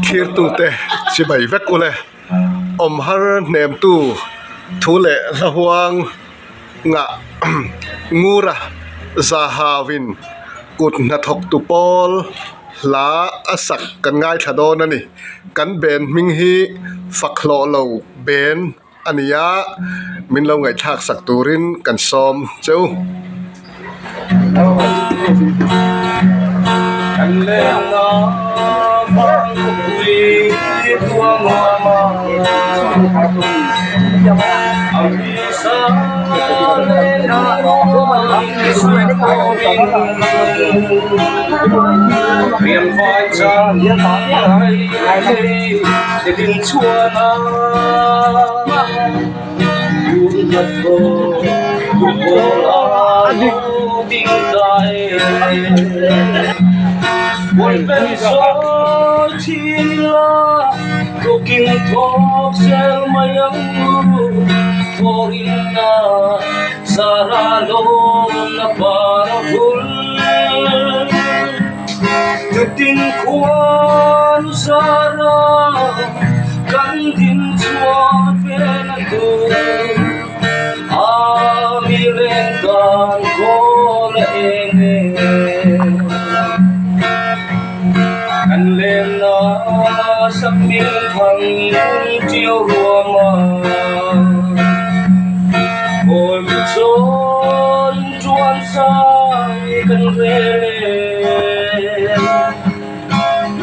thir tu te chi bai vek ule om har nem tu thu le la huang nga ngura zahawin kut na thok tu pol la asak kan ngai thadon ani kan ben ming hi fakhlo lo ben ania min lo ngai thak sak turin kan som cheu kan le na bang kui tua mama ami sa le na miền vai trăng hai để tình chua na buồn thật vô tình tay buồn bên gió chi la cô kinh thóc sel mayang forina saralo na para full tin kuan sara kan din chua ven tu ami len dan ko le ene kan len na sak min thang chiêu ruama ôi một chốn chuan sai kan re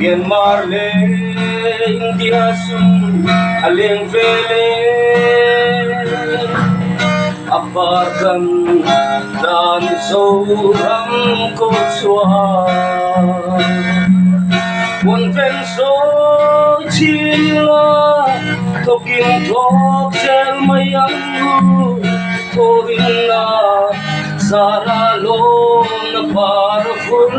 Myanmar le India sun aleng vele aparkan dan soram ko swa one ven so chila tokin thok sel mayang toringa sara lo na parful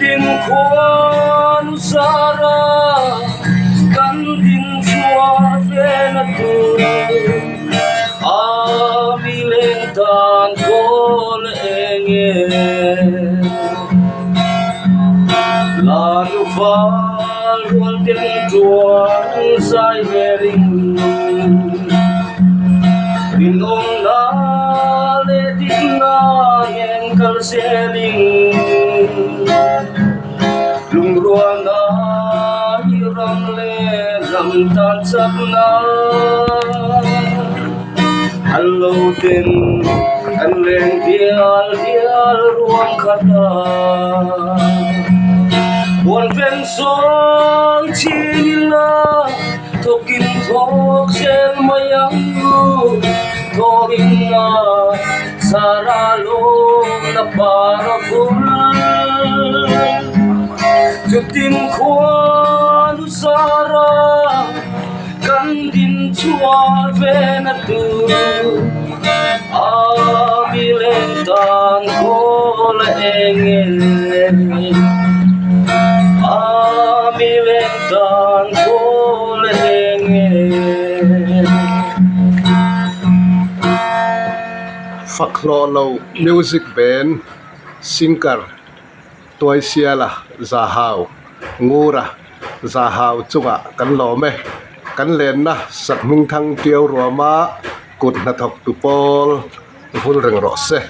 tin khuan sara kan din chua ven tu ami len tan kol enge la nu fal rual tin tuan sai vering binong na le din na yen kal seling lung ruana hiram le ram tan sapna hello tin an leng dial ruang khata buồn ven sông chila tokin thok sel mayang thoringa saralo na para full tin khuan sara kan din chua ven tu ami len tan ko le enge ami len tan ko le enge fakhlo lo music band singer toy siala zahaw ngura zahaw chunga kan lo me kan len na sak ming thang tiaw ruama kut na thok tu pol hul reng ro se